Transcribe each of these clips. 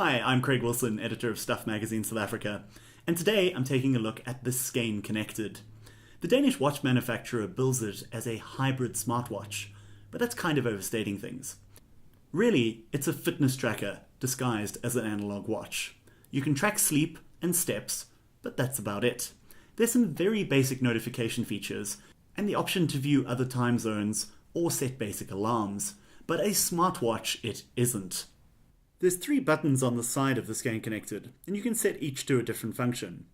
Hi, I'm Craig Wilson, editor of Stuff Magazine South Africa, and today I'm taking a look at the Skagen Connected. The Danish watch manufacturer bills it as a hybrid smartwatch, but that's kind of overstating things. Really, it's a fitness tracker disguised as an analog watch. You can track sleep and steps, but that's about it. There's some very basic notification features, and the option to view other time zones or set basic alarms, but a smartwatch it isn't. There's 3 buttons on the side of the Skagen Connected, and you can set each to a different function.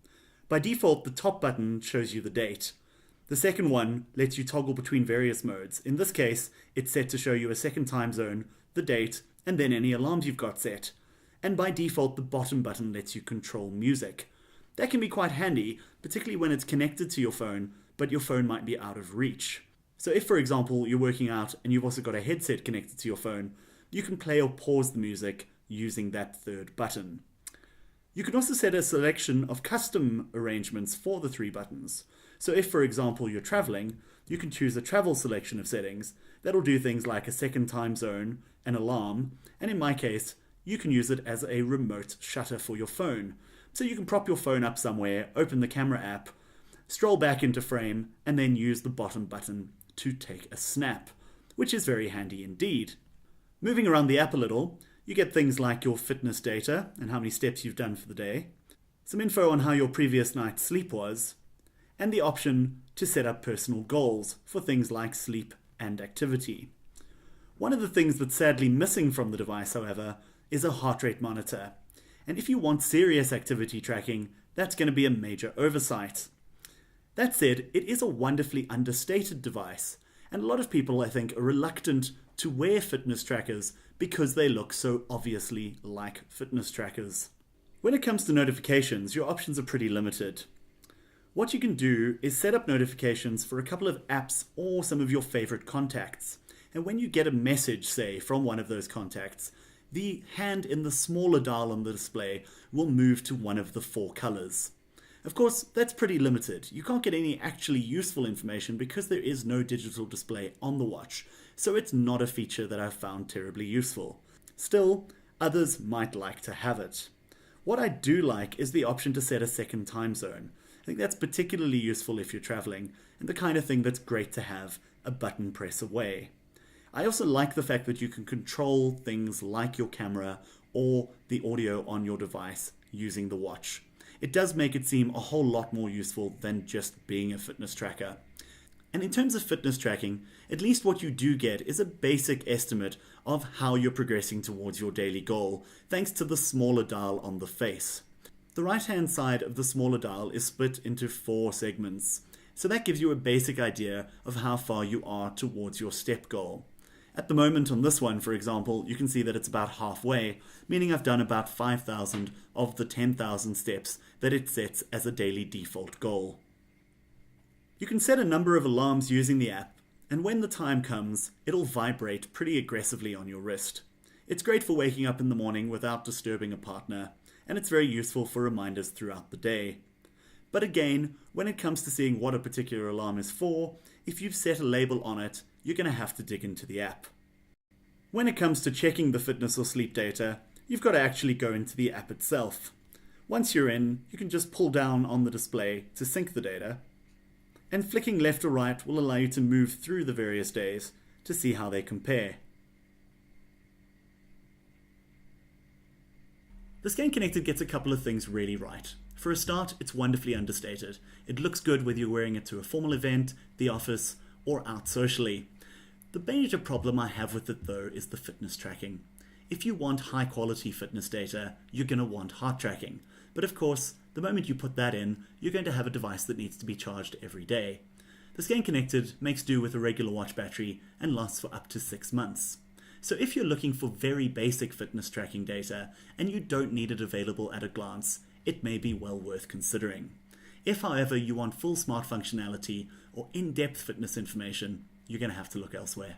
By default, the top button shows you the date. The second one lets you toggle between various modes. In this case, it's set to show you a second time zone, the date, and then any alarms you've got set. And by default, the bottom button lets you control music. That can be quite handy, particularly when it's connected to your phone, but your phone might be out of reach. So if, for example, you're working out and you've also got a headset connected to your phone, you can play or pause the music using that third button. You can also set a selection of custom arrangements for the 3 buttons. So if, for example, you're traveling, you can choose a travel selection of settings that'll do things like a second time zone, an alarm, and in my case, you can use it as a remote shutter for your phone. So you can prop your phone up somewhere, open the camera app, stroll back into frame, and then use the bottom button to take a snap, which is very handy indeed. Moving around the app a little, you get things like your fitness data and how many steps you've done for the day, some info on how your previous night's sleep was, and the option to set up personal goals for things like sleep and activity. One of the things that's sadly missing from the device, however, is a heart rate monitor. And if you want serious activity tracking, that's going to be a major oversight. That said, it is a wonderfully understated device, and a lot of people, I think, are reluctant to wear fitness trackers because they look so obviously like fitness trackers. When it comes to notifications, your options are pretty limited. What you can do is set up notifications for a couple of apps or some of your favorite contacts. And when you get a message, say, from one of those contacts, the hand in the smaller dial on the display will move to one of the 4 colors. Of course, that's pretty limited. You can't get any actually useful information because there is no digital display on the watch, so it's not a feature that I've found terribly useful. Still, others might like to have it. What I do like is the option to set a second time zone. I think that's particularly useful if you're traveling, and the kind of thing that's great to have a button press away. I also like the fact that you can control things like your camera or the audio on your device using the watch. It does make it seem a whole lot more useful than just being a fitness tracker. And in terms of fitness tracking, at least what you do get is a basic estimate of how you're progressing towards your daily goal, thanks to the smaller dial on the face. The right-hand side of the smaller dial is split into 4 segments, so that gives you a basic idea of how far you are towards your step goal. At the moment on this one, for example, you can see that it's about halfway, meaning I've done about 5,000 of the 10,000 steps that it sets as a daily default goal. You can set a number of alarms using the app, and when the time comes, it'll vibrate pretty aggressively on your wrist. It's great for waking up in the morning without disturbing a partner, and it's very useful for reminders throughout the day. But again, when it comes to seeing what a particular alarm is for, if you've set a label on it, you're going to have to dig into the app. When it comes to checking the fitness or sleep data, you've got to actually go into the app itself. Once you're in, you can just pull down on the display to sync the data, and flicking left or right will allow you to move through the various days to see how they compare. The Skagen Connected gets a couple of things really right. For a start, it's wonderfully understated. It looks good whether you're wearing it to a formal event, the office, or out socially. The major problem I have with it though is the fitness tracking. If you want high quality fitness data, you're going to want heart tracking. But of course, the moment you put that in, you're going to have a device that needs to be charged every day. The Skagen Connected makes do with a regular watch battery and lasts for up to 6 months. So if you're looking for very basic fitness tracking data and you don't need it available at a glance, it may be well worth considering. If, however, you want full smart functionality or in-depth fitness information, you're going to have to look elsewhere.